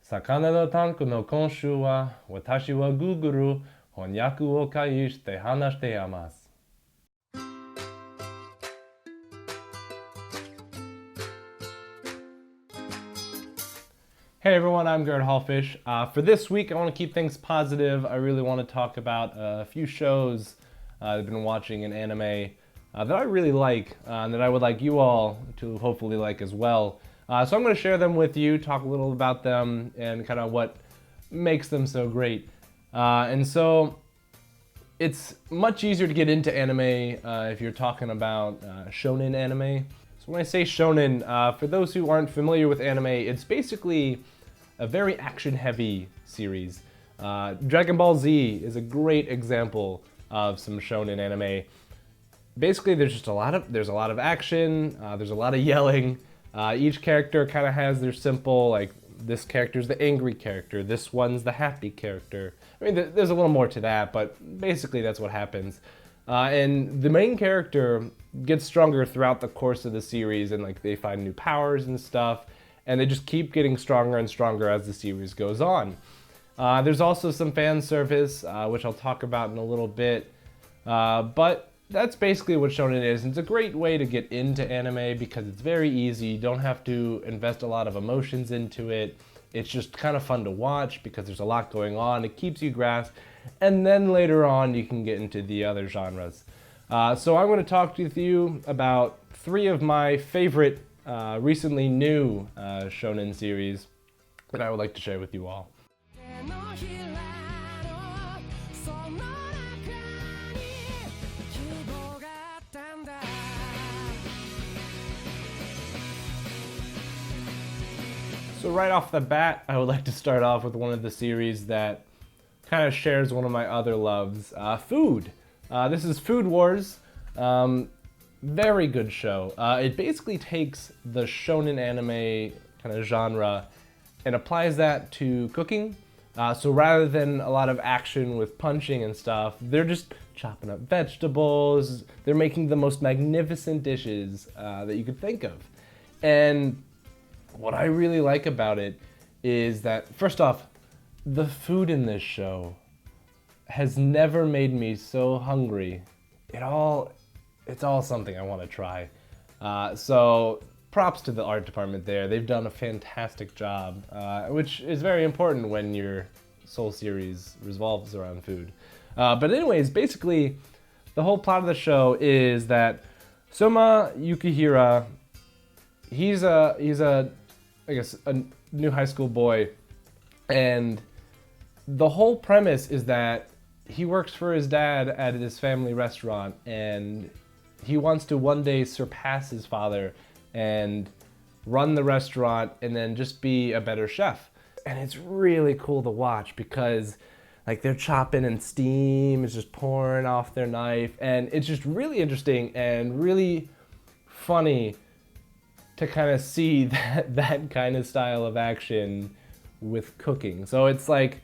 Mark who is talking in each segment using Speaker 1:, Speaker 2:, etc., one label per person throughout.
Speaker 1: 魚のタンクの今週は私は Google 翻訳を介して話しています。Hey everyone, I'm Garrett Hallfish. For this week, I want to keep things positive. I really want to talk about a few shows I've been watching in anime that I really like and that I would like you all to hopefully like as well. So I'm going to share them with you, talk a little about them and kind of what makes them so great. And so it's much easier to get into anime if you're talking about shonen anime. So when I say shonen, for those who aren't familiar with anime, it's basically a very action-heavy series. Dragon Ball Z is a great example of some shonen anime. Basically, there's a lot of action. There's a lot of yelling. Each character kind of has their simple, like this character's the angry character, this one's the happy character. I mean, there's a little more to that, but basically that's what happens. And the main character gets stronger throughout the course of the series, and like they find new powers and stuff, and they just keep getting stronger and stronger as the series goes on. There's also some fan service, which I'll talk about in a little bit, but that's basically what shonen is. It's a great way to get into anime because it's very easy. You don't have to invest a lot of emotions into it. It's just kind of fun to watch because there's a lot going on. It keeps you grasped. And then later on, you can get into the other genres. So I'm going to talk with you about 3 of my favorite recently new shonen series that I would like to share with you all. So right off the bat, I would like to start off with one of the series that kind of shares one of my other loves, food. This is Food Wars. Very good show. It basically takes the shonen anime kind of genre and applies that to cooking. So rather than a lot of action with punching and stuff, they're just chopping up vegetables. They're making the most magnificent dishes that you could think of. And what I really like about it is that, first off, the food in this show has never made me so hungry. It's all something I want to try. So props to the art department there. They've done a fantastic job, which is very important when your Soul series revolves around food. But anyways, basically, the whole plot of the show is that Soma Yukihira, he's a I guess a new high school boy, and the whole premise is that he works for his dad at his family restaurant, and he wants to one day surpass his father and run the restaurant and then just be a better chef. And it's really cool to watch because like they're chopping and steam is just pouring off their knife, and it's just really interesting and really funny to kind of see that kind of style of action with cooking. So it's like,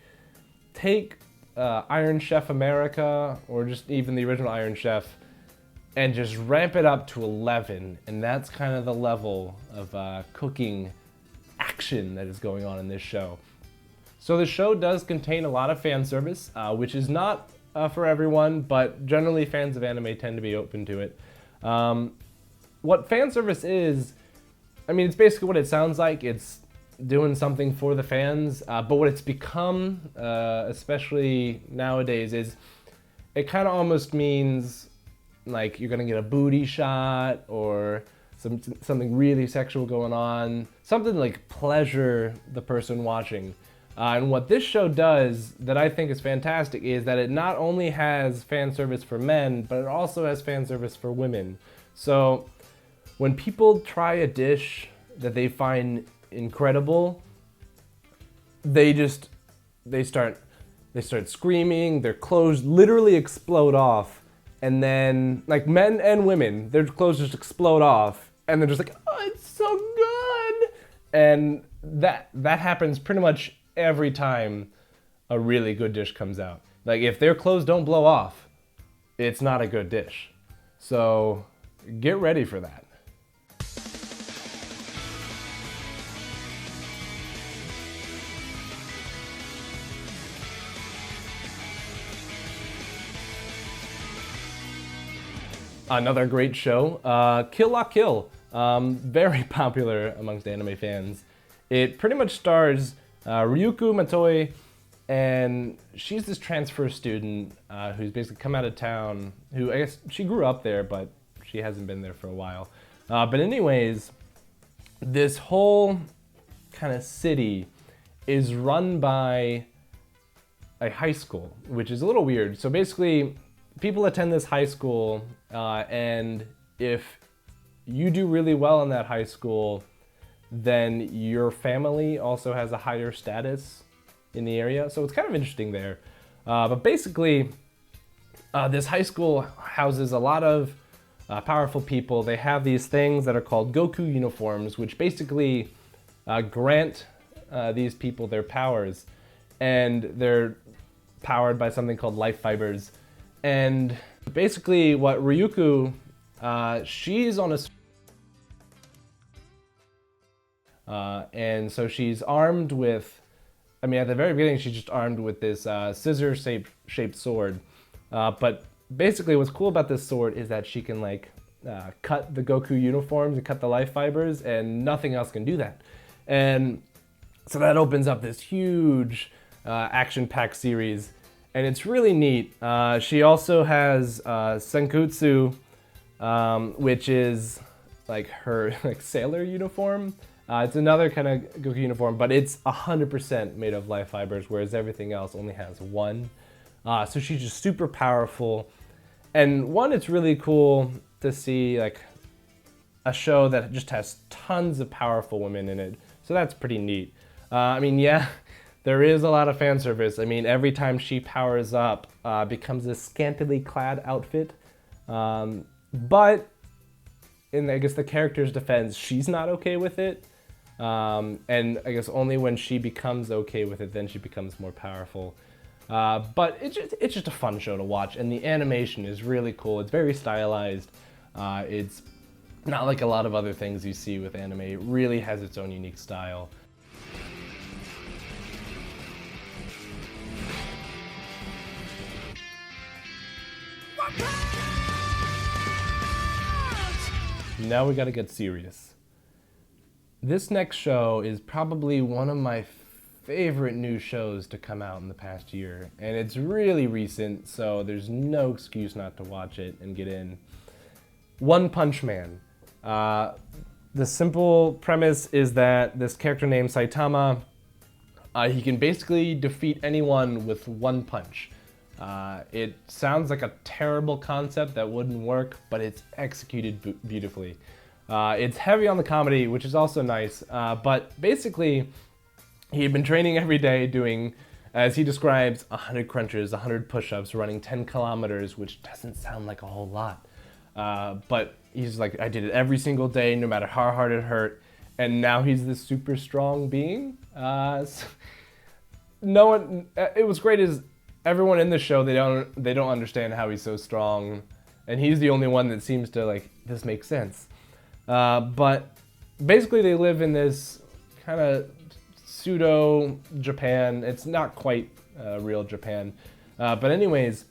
Speaker 1: take Iron Chef America, or just even the original Iron Chef, and just ramp it up to 11. And that's kind of the level of cooking action that is going on in this show. So the show does contain a lot of fan service, which is not for everyone, but generally fans of anime tend to be open to it. What fan service is, I mean, it's basically what it sounds like. It's doing something for the fans, but what it's become, especially nowadays, is it kind of almost means like you're gonna get a booty shot or something really sexual going on, something like pleasure the person watching. And what this show does that I think is fantastic is that it not only has fan service for men, but it also has fan service for women. So when people try a dish that they find incredible, they start screaming, their clothes literally explode off, and then like men and women, their clothes just explode off, and they're just like, oh, it's so good. And that happens pretty much every time a really good dish comes out. Like if their clothes don't blow off, it's not a good dish. So get ready for that. Another great show, Kill La Kill. Very popular amongst anime fans. It pretty much stars Ryuko Matoi, and she's this transfer student who's basically come out of town, who I guess she grew up there, but she hasn't been there for a while. But anyways, this whole kind of city is run by a high school, which is a little weird. So basically, people attend this high school, and if you do really well in that high school, then your family also has a higher status in the area. So it's kind of interesting there. But basically, this high school houses a lot of powerful people. They have these things that are called Goku uniforms, which basically grant these people their powers. And they're powered by something called life fibers. And basically what Ryuko, she's on a... and so she's armed with, I mean, at the very beginning, she's just armed with this scissor-shaped sword. But basically what's cool about this sword is that she can like cut the Goku uniforms and cut the life fibers, and nothing else can do that. And so that opens up this huge action-packed series, and it's really neat. She also has Senkutsu, which is like her like sailor uniform. It's another kind of Goku uniform, but it's 100% made of life fibers, whereas everything else only has one. So she's just super powerful. And one, it's really cool to see like a show that just has tons of powerful women in it. So that's pretty neat. I mean, yeah, there is a lot of fan service. I mean, every time she powers up, becomes a scantily clad outfit. But in, I guess, the character's defense, she's not okay with it. And I guess only when she becomes okay with it, then she becomes more powerful. But it's just a fun show to watch, and the animation is really cool. It's very stylized. It's not like a lot of other things you see with anime. It really has its own unique style. Now we gotta get serious. This next show is probably one of my favorite new shows to come out in the past year, and it's really recent, so there's no excuse not to watch it and get in. One Punch Man. The simple premise is that this character named Saitama, he can basically defeat anyone with one punch. It sounds like a terrible concept that wouldn't work, but it's executed beautifully. It's heavy on the comedy, which is also nice, but basically he had been training every day doing, as he describes, 100 crunches, 100 push-ups, running 10 kilometers, which doesn't sound like a whole lot. But he's like, I did it every single day, no matter how hard it hurt, and now he's this super strong being. No one, it was great as everyone in the show, they don't understand how he's so strong, and he's the only one that seems to like, this makes sense. But basically they live in this kind of pseudo Japan. It's not quite real Japan. But anyways,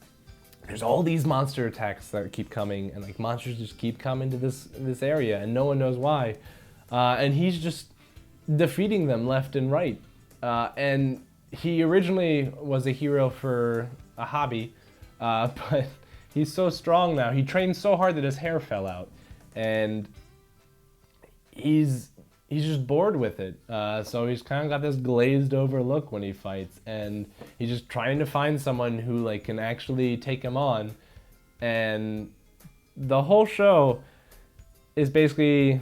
Speaker 1: there's all these monster attacks that keep coming, and like monsters just keep coming to this area, and no one knows why. And he's just defeating them left and right. And he originally was a hero for a hobby, but he's so strong now. He trained so hard that his hair fell out, and he's just bored with it. So he's kind of got this glazed over look when he fights, and he's just trying to find someone who like can actually take him on. And the whole show is basically,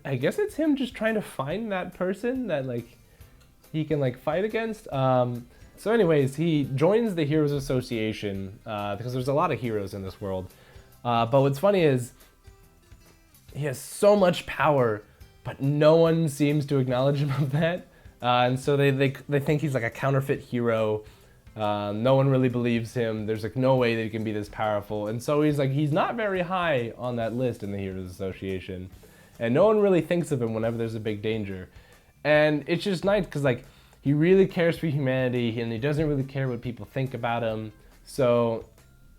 Speaker 1: I guess it's him just trying to find that person that like he can like fight against. So anyways, he joins the Heroes Association because there's a lot of heroes in this world. But what's funny is he has so much power, but no one seems to acknowledge him of that. And so they think he's like a counterfeit hero. No one really believes him. There's like no way that he can be this powerful. And so he's not very high on that list in the Heroes Association. And no one really thinks of him whenever there's a big danger. And it's just nice because like he really cares for humanity, and he doesn't really care what people think about him. So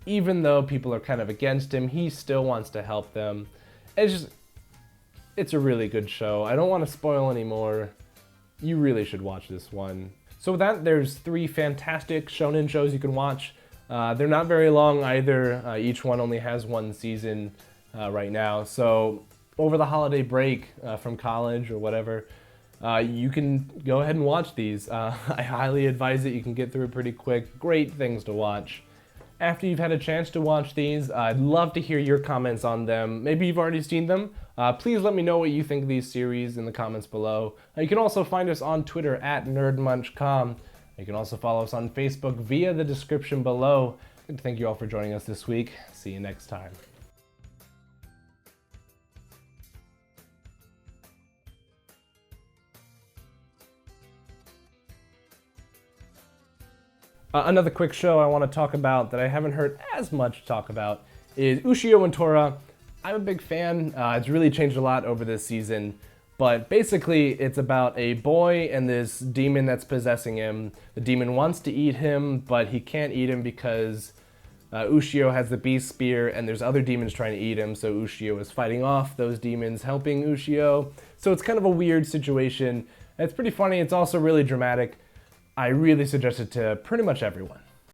Speaker 1: even though people are kind of against him, he still wants to help them. It's a really good show. I don't want to spoil anymore. You really should watch this one. So with that, there's 3 fantastic shonen shows you can watch. They're not very long either. Each one only has 1 season right now. So over the holiday break from college or whatever, you can go ahead and watch these. I highly advise it. You can get through it pretty quick. Great things to watch. After you've had a chance to watch these, I'd love to hear your comments on them. Maybe you've already seen them. Please let me know what you think of these series in the comments below. You can also find us on Twitter at NerdMunchCom. You can also follow us on Facebook via the description below. And thank you all for joining us this week. See you next time. Another quick show I want to talk about that I haven't heard as much talk about is Ushio and Tora. I'm a big fan. It's really changed a lot over this season. But basically, it's about a boy and this demon that's possessing him. The demon wants to eat him, but he can't eat him because Ushio has the beast spear and there's other demons trying to eat him. So Ushio is fighting off those demons, helping Ushio. So it's kind of a weird situation. It's pretty funny. It's also really dramatic. I really suggest it to pretty much everyone.